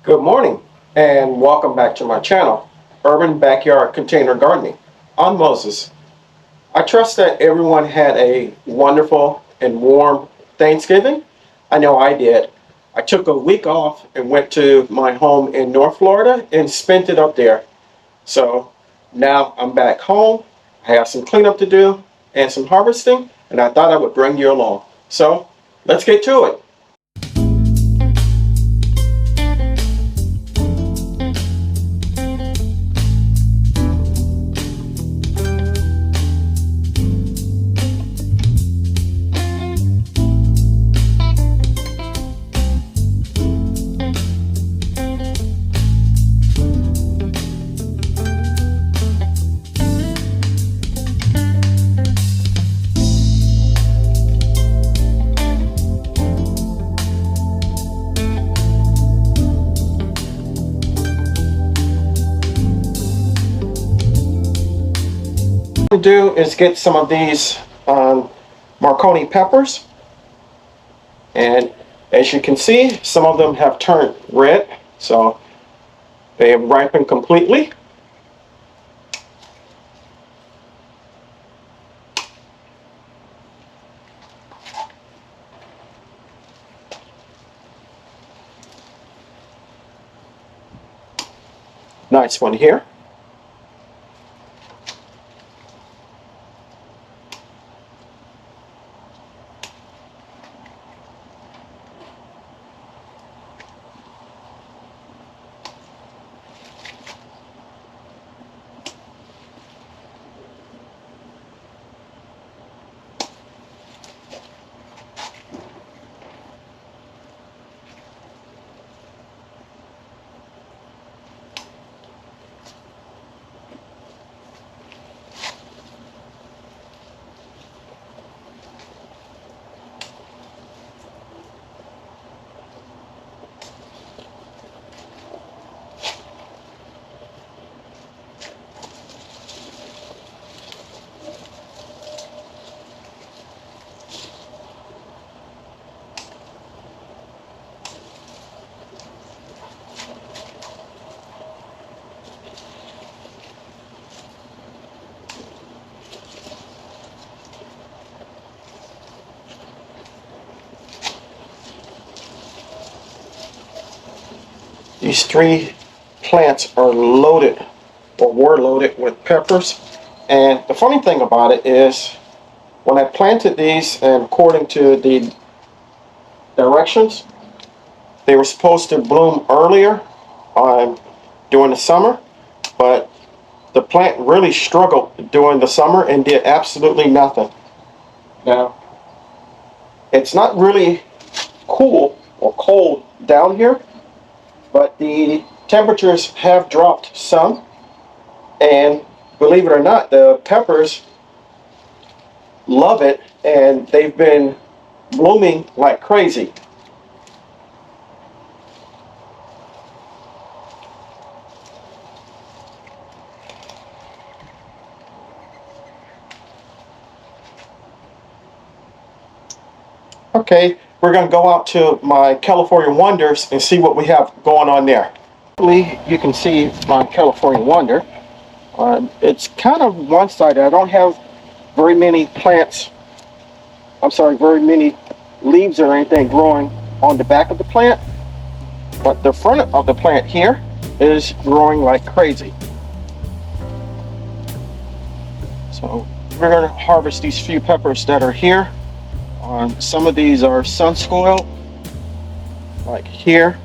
Good morning and welcome back to my channel, Urban Backyard Container Gardening. I'm Moses. I trust that everyone had a wonderful and warm Thanksgiving. I know I did. I took a week off and went to my home in North Florida and spent it up there. So now I'm back home. I have some cleanup to do and some harvesting, and I thought I would bring you along. So let's get to it. To do is get some of these Marconi peppers, and as you can see, some of them have turned red, so they have ripened completely. Nice one here. These three plants are loaded, or were loaded, with peppers. And the funny thing about it is, when I planted these, and according to the directions, they were supposed to bloom earlier during the summer, but the plant really struggled during the summer and did absolutely nothing. Now, it's not really cool or cold down here, but the temperatures have dropped some, and believe it or not, the peppers love it, and they've been blooming like crazy. Okay, we're going to go out to my California Wonders and see what we have going on there. You can see my California Wonder. It's kind of one-sided. I don't have very many plants, very many leaves or anything growing on the back of the plant, but the front of the plant here is growing like crazy. So we're going to harvest these few peppers that are here. Some of these are sun spoiled, like here.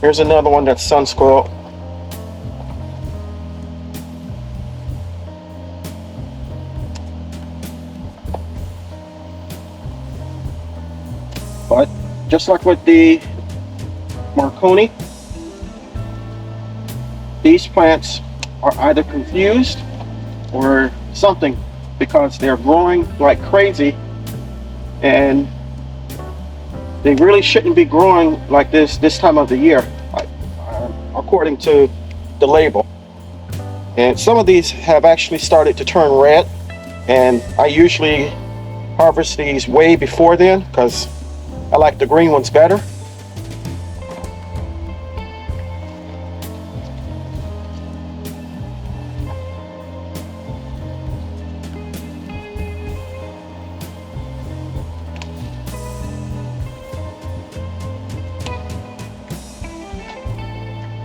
Here's another one that's sun spoiled. But just like with the Marconi, these plants are either confused or something, because they're growing like crazy, and they really shouldn't be growing like this time of the year, according to the label. And some of these have actually started to turn red, and I usually harvest these way before then because I like the green ones better.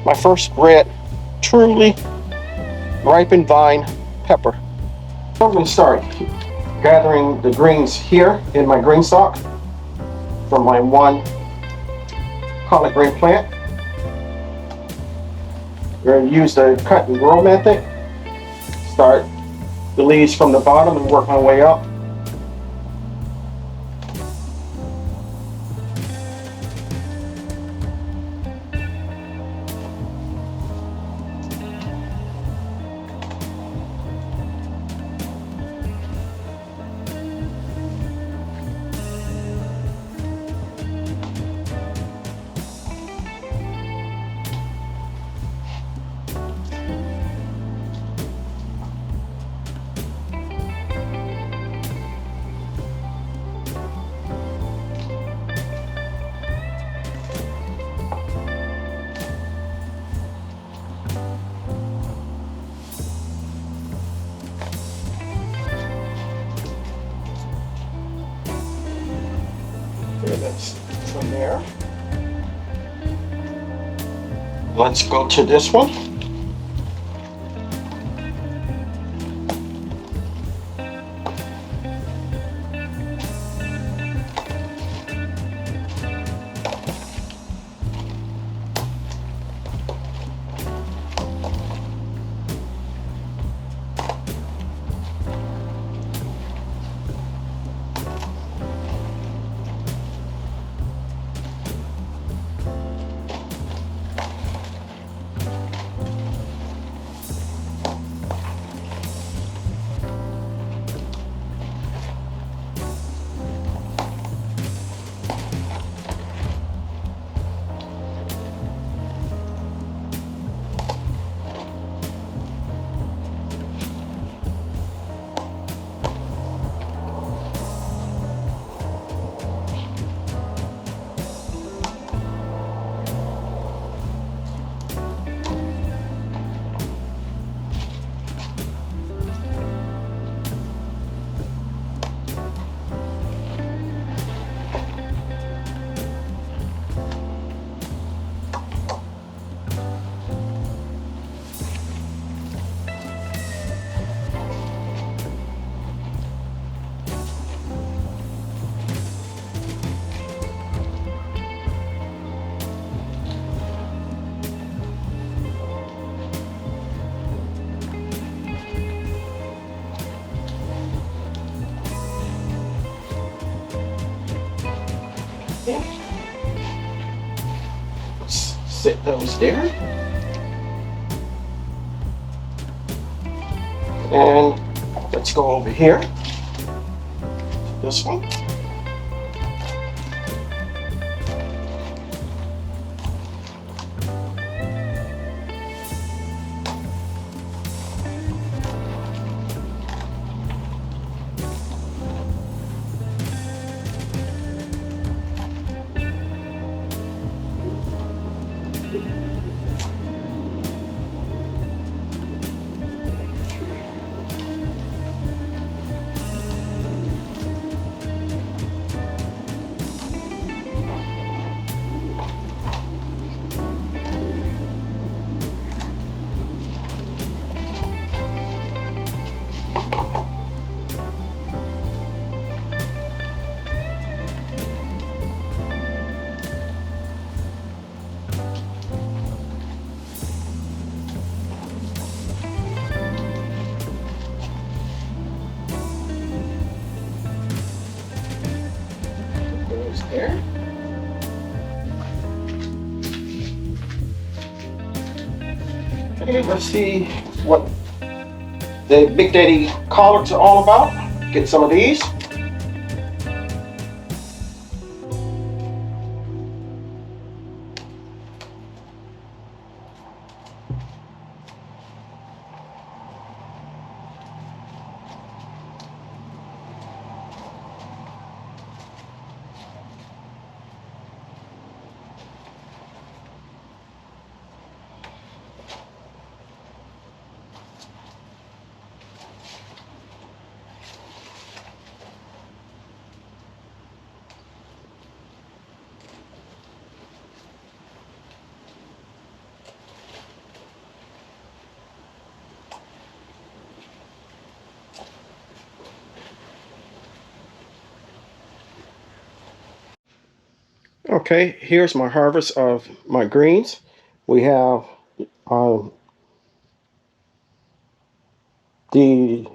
My first red, truly ripened vine pepper. I'm going to start gathering the greens here in my green stock from my one collard green plant. We're going to use the cut and grow method. Start the leaves from the bottom and work my way up. Okay, that's from there. Let's go to this one. Let's sit those there. And let's go over here. This one. There. Okay, let's see what the Big Daddy collards are all about. Get some of these. Okay, here's my harvest of my greens. We have the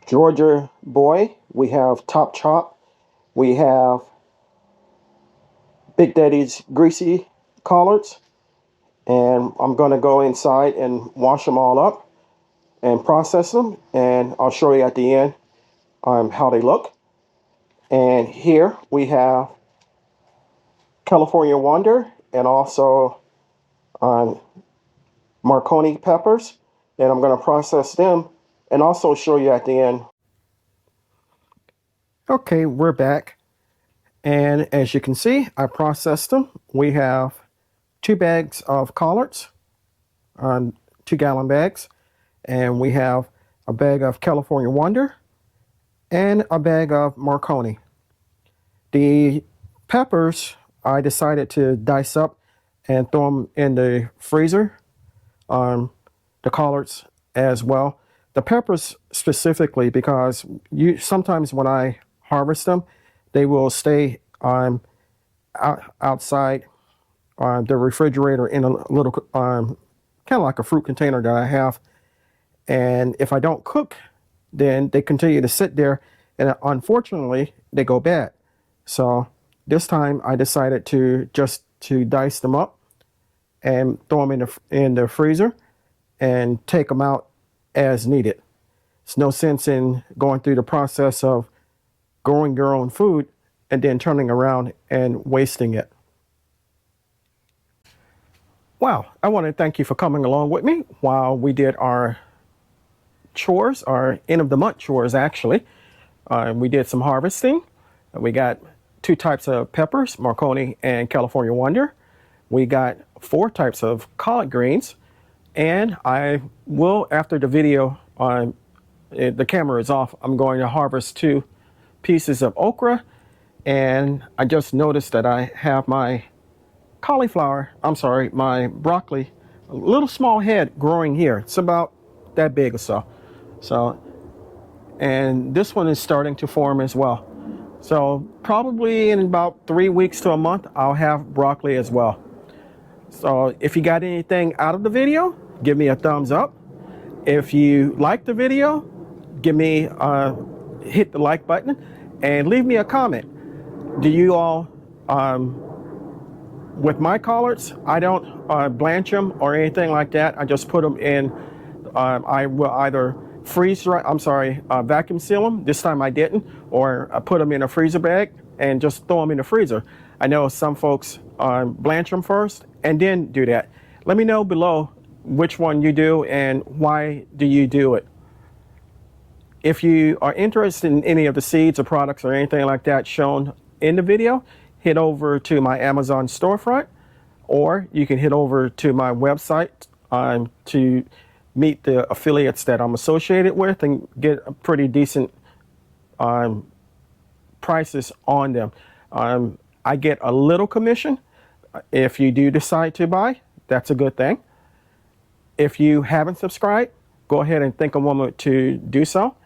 Georgia boy, we have Top Chop, we have Big Daddy's greasy collards, and I'm going to go inside and wash them all up and process them, and I'll show you at the end how they look. And here we have California Wonder and also Marconi peppers, and I'm going to process them and also show you at the end. Okay, we're back, and as you can see, I processed them. We have 2 bags of collards, 2-gallon bags, and we have a bag of California Wonder and a bag of Marconi. The peppers I decided to dice up and throw them in the freezer. The collards as well. The peppers specifically because sometimes when I harvest them, they will stay outside the refrigerator in a little kind of like a fruit container that I have. And if I don't cook, then they continue to sit there, and unfortunately they go bad. So this time I decided to dice them up and throw them in the freezer and take them out as needed. It's no sense in going through the process of growing your own food and then turning around and wasting it. Wow, I want to thank you for coming along with me while we did our chores, our end of the month chores actually. We did some harvesting. We got 2 types of peppers, Marconi and California Wonder. We got 4 types of collard greens. And I will, after the video, the camera is off, I'm going to harvest 2 pieces of okra. And I just noticed that I have my my broccoli, a little small head growing here. It's about that big or so. And this one is starting to form as well. So probably in about 3 weeks to a month, I'll have broccoli as well. So if you got anything out of the video, give me a thumbs up. If you like the video, hit the like button and leave me a comment. Do you all, with my collards, I don't blanch them or anything like that. I just put them in, I will either vacuum seal them. This time I didn't, or I put them in a freezer bag and just throw them in the freezer. I know some folks blanch them first and then do that. Let me know below which one you do and why do you do it. If you are interested in any of the seeds or products or anything like that shown in the video, head over to my Amazon storefront, or you can head over to my website to meet the affiliates that I'm associated with and get a pretty decent prices on them. I get a little commission. If you do decide to buy, that's a good thing. If you haven't subscribed, go ahead and think a moment to do so.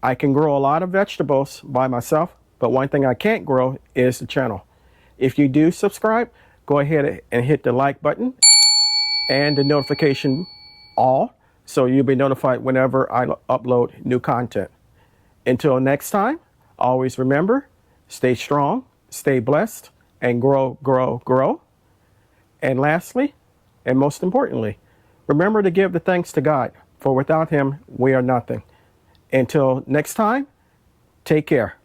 I can grow a lot of vegetables by myself, but one thing I can't grow is the channel. If you do subscribe, go ahead and hit the like button and the notification all, so you'll be notified whenever I upload new content. Until next time, always remember, stay strong, stay blessed, and grow, grow, grow. And lastly, and most importantly, remember to give the thanks to God, for without Him, we are nothing. Until next time, take care.